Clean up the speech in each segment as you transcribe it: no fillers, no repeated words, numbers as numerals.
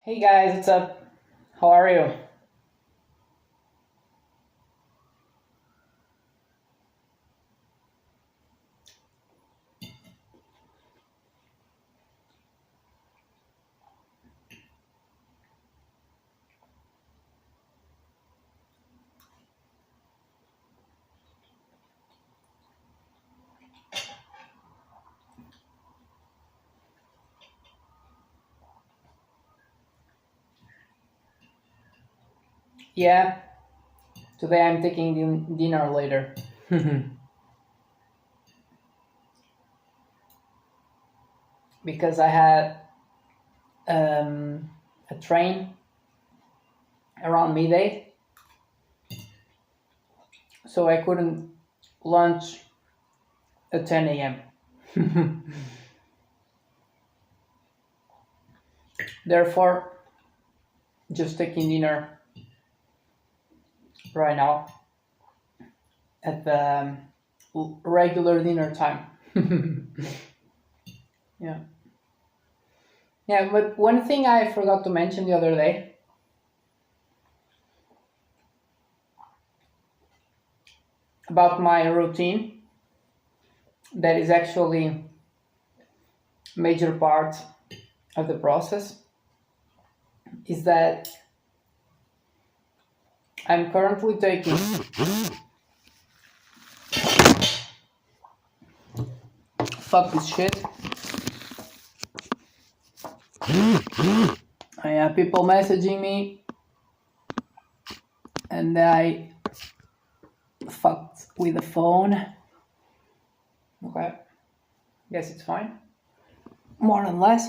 Hey guys, what's up? How are you? Yeah, today I'm taking dinner later because I had a train around midday, so I couldn't lunch at 10 a.m. Therefore, just taking dinner right now at the regular dinner time. Yeah, yeah. But one thing I forgot to mention the other day about my routine that is actually major part of the process is that I'm currently taking fuck this shit. I have people messaging me and I fucked with the phone. Okay, guess it's fine. More than less.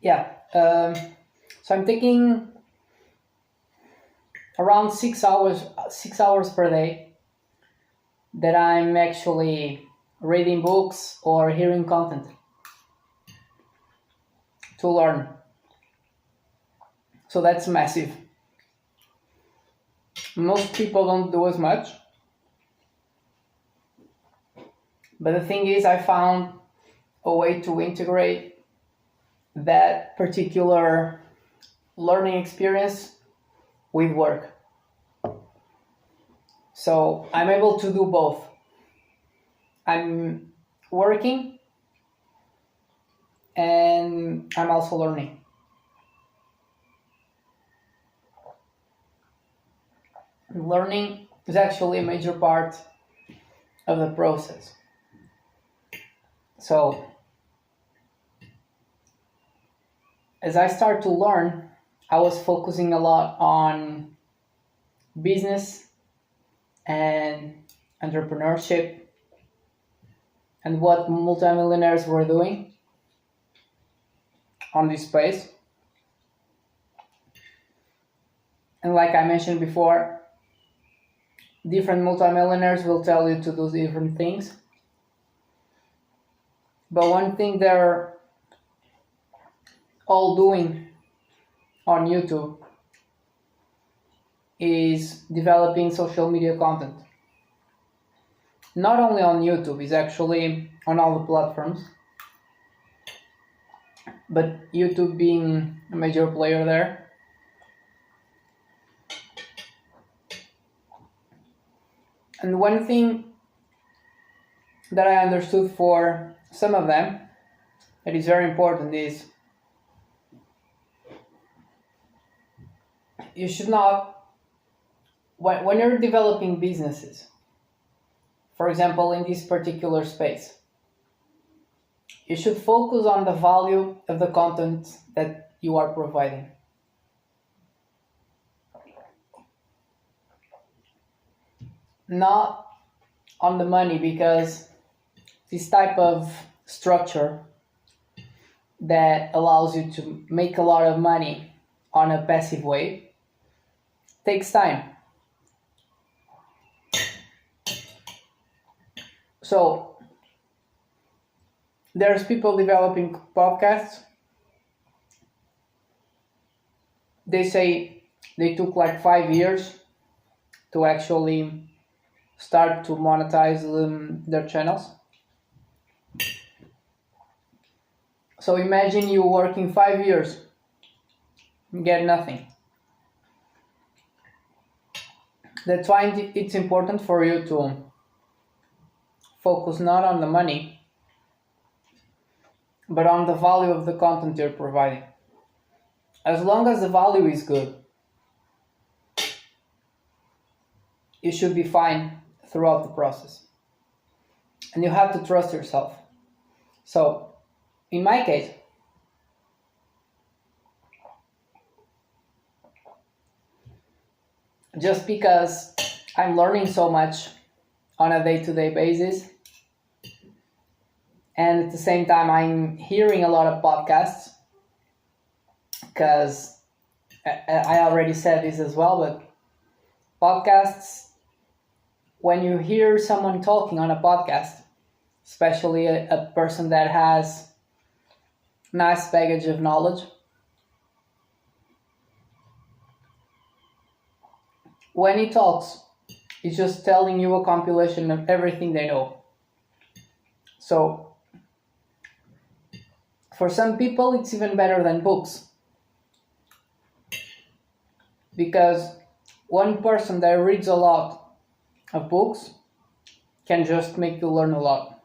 Yeah. So I'm taking around 6 hours per day that I'm actually reading books or hearing content to learn. So that's massive. Most people don't do as much. But the thing is, I found a way to integrate that particular learning experience with work. So I'm able to do both. I'm working and I'm also learning. Learning is actually a major part of the process. So as I start to learn, I was focusing a lot on business and entrepreneurship and what multimillionaires were doing on this space. And like I mentioned before, different multimillionaires will tell you to do different things. But one thing they're all doing on YouTube is developing social media content. Not only on YouTube, it's actually on all the platforms. But YouTube being a major player there. And one thing that I understood for some of them that is very important is you should not, when you're developing businesses, for example, in this particular space, you should focus on the value of the content that you are providing. Not on the money, because this type of structure that allows you to make a lot of money on a passive way takes time. So there's people developing podcasts. They say they took like 5 years to actually start to monetize their channels. So imagine you working 5 years, get nothing. That's why it's important for you to focus not on the money, but on the value of the content you're providing. As long as the value is good, you should be fine throughout the process. And you have to trust yourself. So, in my case, just because I'm learning so much on a day-to-day basis, and at the same time I'm hearing a lot of podcasts, because I already said this as well, but podcasts, when you hear someone talking on a podcast, especially a person that has nice baggage of knowledge, when he talks, he's just telling you a compilation of everything they know. So for some people, it's even better than books, because one person that reads a lot of books can just make you learn a lot.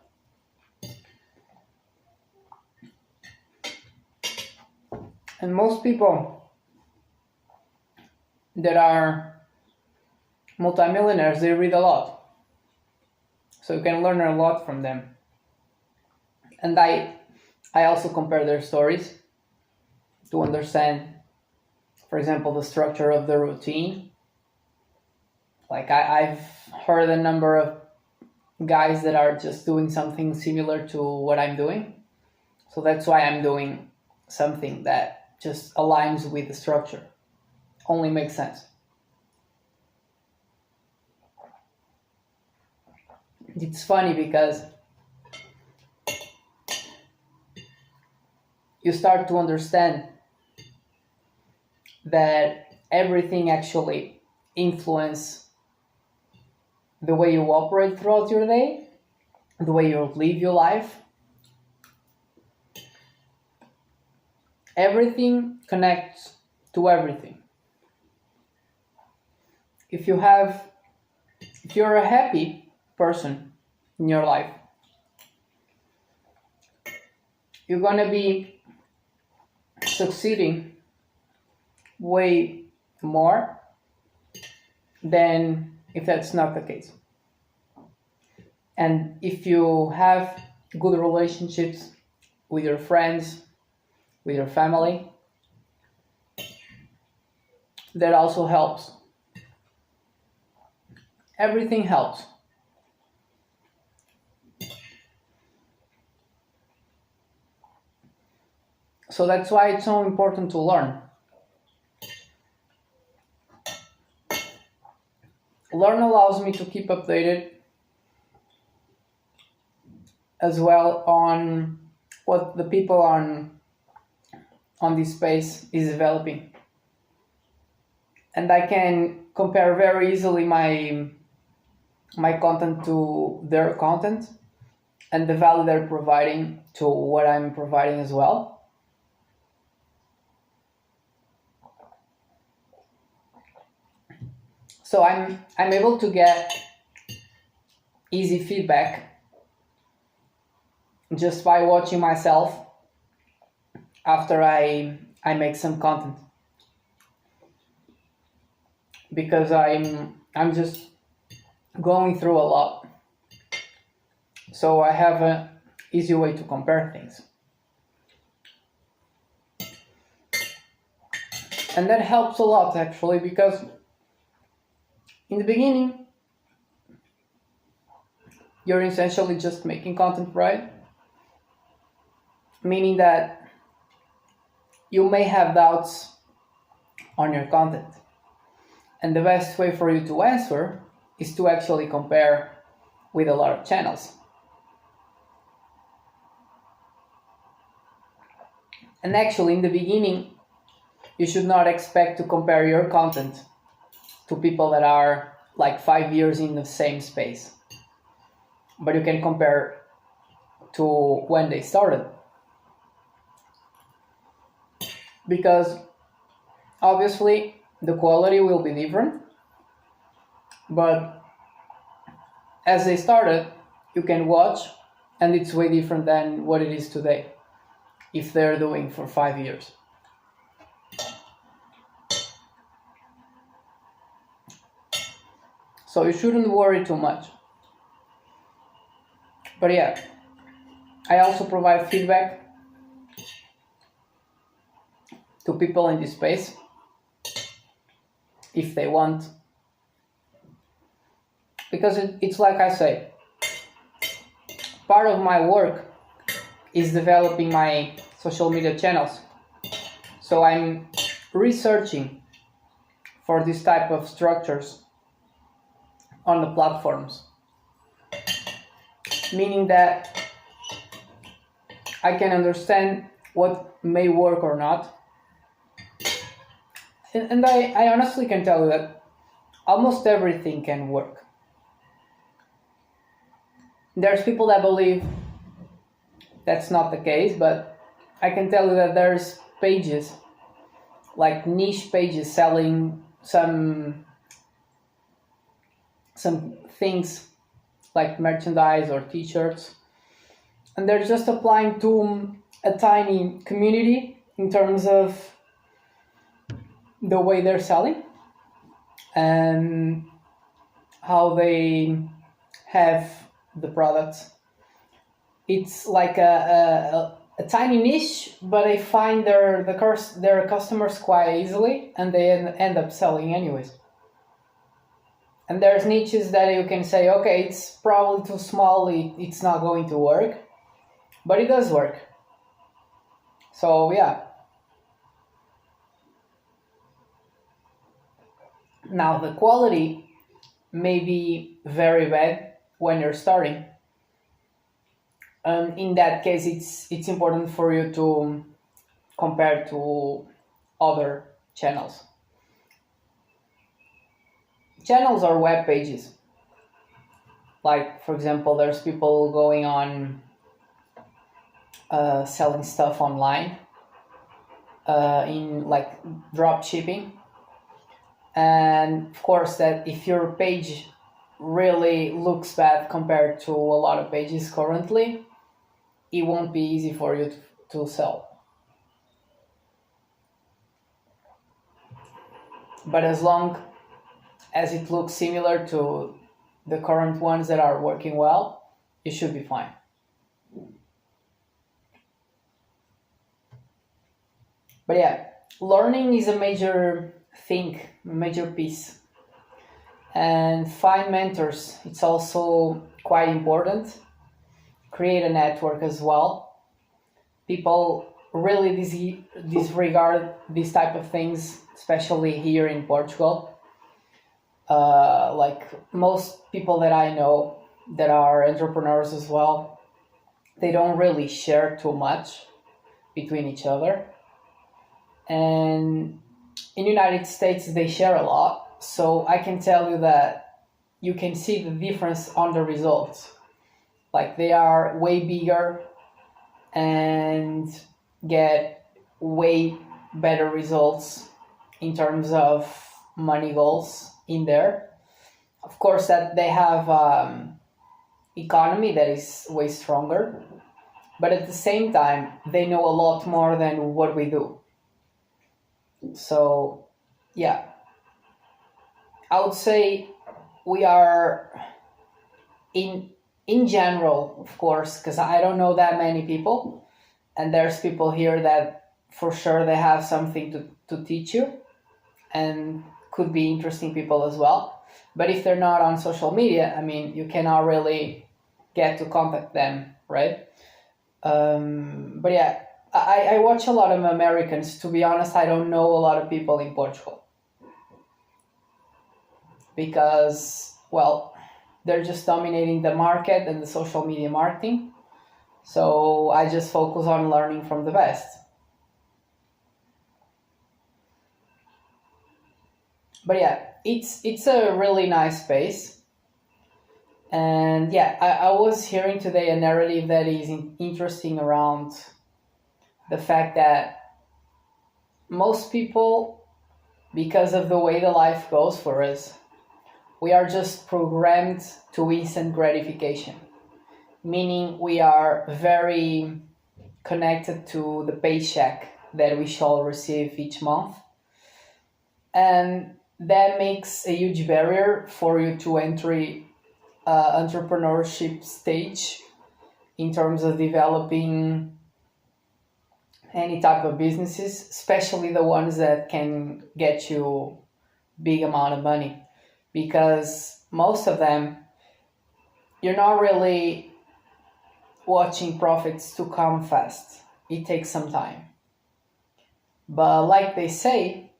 And most people that are multimillionaires, they read a lot. So you can learn a lot from them. And I also compare their stories to understand, for example, the structure of the routine. Like I've heard a number of guys that are just doing something similar to what I'm doing. So that's why I'm doing something that just aligns with the structure. Only makes sense. It's funny because you start to understand that everything actually influences the way you operate throughout your day, the way you live your life. Everything connects to everything. If you're a happy person in your life, you're gonna be succeeding way more than if that's not the case. And if you have good relationships with your friends, with your family, that also helps. Everything helps. So that's why it's so important to learn. Learn allows me to keep updated as well on what the people on this space is developing. And I can compare very easily my content to their content and the value they're providing to what I'm providing as well. So I'm able to get easy feedback just by watching myself after I make some content, because I'm just going through a lot. So I have an easy way to compare things. And that helps a lot actually, because in the beginning, you're essentially just making content, right? Meaning that you may have doubts on your content. And the best way for you to answer is to actually compare with a lot of channels. And actually, in the beginning, you should not expect to compare your content to people that are like 5 years in the same space. But you can compare to when they started. because obviously the quality will be different, but as they started, you can watch, and it's way different than what it is today if they're doing for 5 years. So you shouldn't worry too much. But yeah, I also provide feedback to people in this space if they want, because it's like I say, part of my work is developing my social media channels. So I'm researching for this type of structures on the platforms, meaning that I can understand what may work or not. And I honestly can tell you that almost everything can work. There's people that believe that's not the case, but I can tell you that there's pages, like niche pages selling some things like merchandise or t-shirts, and they're just applying to a tiny community in terms of the way they're selling and how they have the products. It's like a tiny niche, but they find their customers quite easily, and they end up selling anyways. And there's niches that you can say, okay, it's probably too small, it's not going to work, but it does work. So yeah. Now the quality may be very bad when you're starting. In that case, it's important for you to compare to other channels. Channels are web pages. Like, for example, there's people going on selling stuff online in like drop shipping. And of course, that if your page really looks bad compared to a lot of pages currently, it won't be easy for you to sell. But as long as it looks similar to the current ones that are working well, you should be fine. But yeah, learning is a major thing, a major piece. And find mentors, it's also quite important. Create a network as well. People really disregard these type of things, especially here in Portugal. Like most people that I know that are entrepreneurs as well, they don't really share too much between each other. And in the United States, they share a lot. So I can tell you that you can see the difference on the results. Like they are way bigger and get way better results in terms of money goals in there. Of course, that they have economy that is way stronger, but at the same time, they know a lot more than what we do. So, yeah, I would say we are in general, of course, because I don't know that many people, and there's people here that for sure they have something to teach you and could be interesting people as well. But if they're not on social media, I mean, you cannot really get to contact them, right? But yeah, I watch a lot of Americans. To be honest, I don't know a lot of people in Portugal because, well, they're just dominating the market and the social media marketing. So I just focus on learning from the best. But yeah, it's a really nice space. And yeah, I was hearing today a narrative that is interesting around the fact that most people, because of the way the life goes for us, we are just programmed to instant gratification, meaning we are very connected to the paycheck that we shall receive each month. And that makes a huge barrier for you to enter entrepreneurship stage in terms of developing any type of businesses, especially the ones that can get you big amount of money, because most of them you're not really watching profits to come fast. It takes some time. But like they say,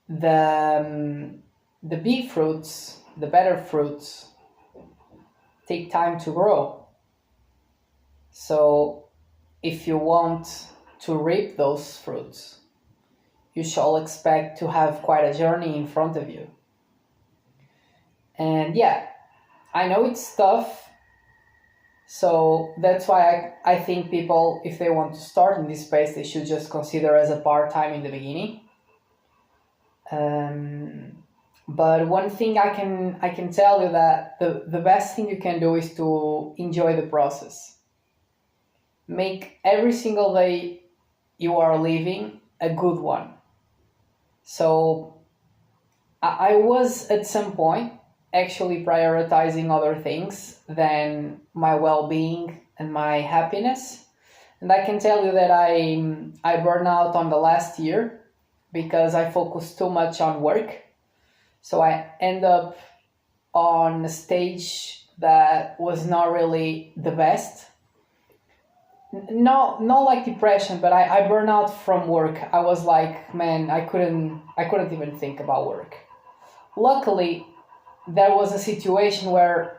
the big fruits, the better fruits, take time to grow. So if you want to reap those fruits, you shall expect to have quite a journey in front of you. And yeah, I know it's tough. So that's why I think people, if they want to start in this space, they should just consider as a part-time in the beginning. But one thing I can tell you that the best thing you can do is to enjoy the process. Make every single day you are living a good one. So I was at some point actually prioritizing other things than my well-being and my happiness. And I can tell you that I burned out on the last year because I focused too much on work. So I end up on a stage that was not really the best. Not like depression, but I burned out from work. I was like, man, I couldn't even think about work. Luckily, there was a situation where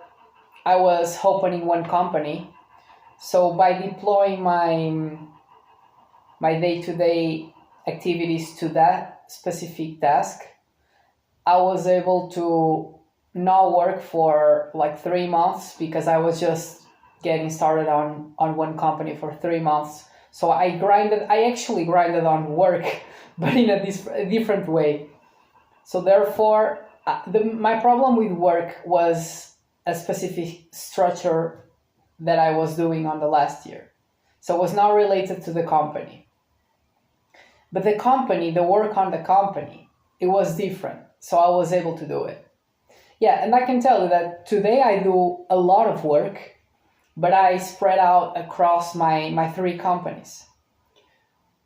I was opening one company. So by deploying my day-to-day activities to that specific task, I was able to not work for like 3 months because I was just getting started on one company for 3 months. So I actually grinded on work, but in a different way. So therefore, my problem with work was a specific structure that I was doing on the last year. So it was not related to the company. But the company, the work on the company, it was different. So I was able to do it. Yeah, and I can tell you that today I do a lot of work, but I spread out across my 3 companies.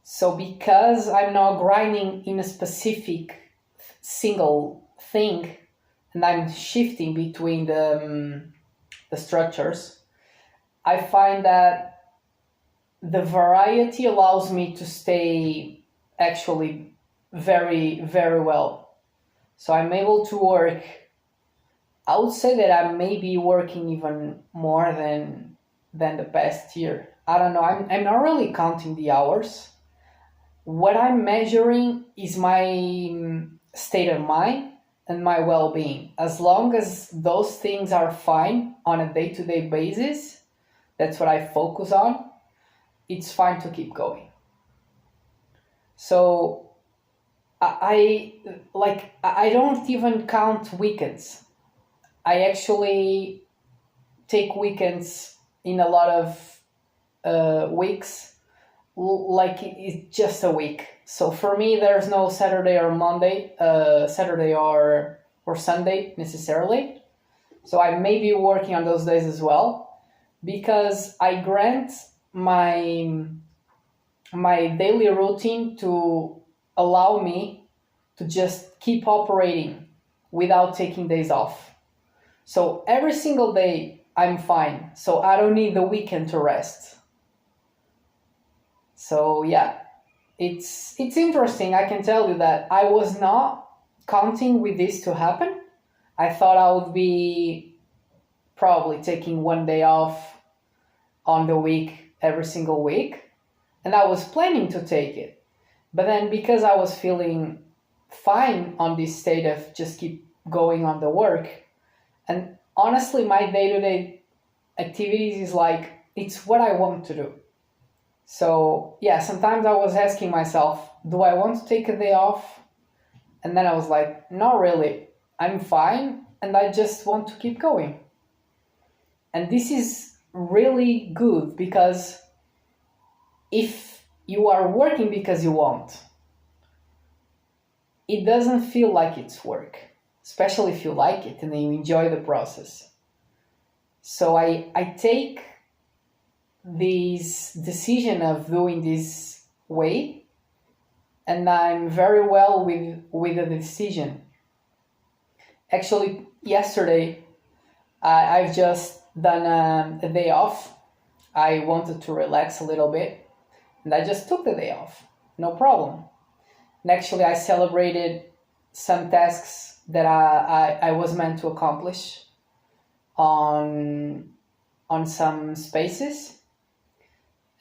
So because I'm not grinding in a specific single thing, and I'm shifting between the structures, I find that the variety allows me to stay actually very, very well. So I'm able to work, I would say that I may be working even more than the past year. I don't know, I'm not really counting the hours. What I'm measuring is my state of mind and my well-being. As long as those things are fine on a day-to-day basis, that's what I focus on, it's fine to keep going. So I don't even count weekends. I actually take weekends in a lot of weeks, like it's just a week. So for me, there's no Saturday or Monday, Saturday or Sunday necessarily. So I may be working on those days as well, because I grant my daily routine to allow me to just keep operating without taking days off. So every single day I'm fine. So I don't need the weekend to rest. So yeah, it's interesting. I can tell you that I was not counting with this to happen. I thought I would be probably taking one day off on the week every single week. And I was planning to take it. But then because I was feeling fine on this state of just keep going on the work, and honestly, my day-to-day activities is like, it's what I want to do. So yeah, sometimes I was asking myself, do I want to take a day off? And then I was like, not really. I'm fine and I just want to keep going. And this is really good because if you are working because you want, it doesn't feel like it's work, especially if you like it and you enjoy the process. So I take this decision of doing this way and I'm very well with the decision. Actually, yesterday I've just done a day off. I wanted to relax a little bit and I just took the day off. No problem. And actually, I celebrated some tasks that I was meant to accomplish on some spaces.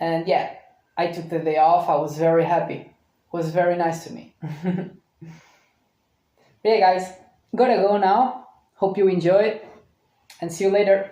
And yeah, I took the day off. I was very happy. It was very nice to me. Yeah, guys, gotta go now. Hope you enjoy it and see you later.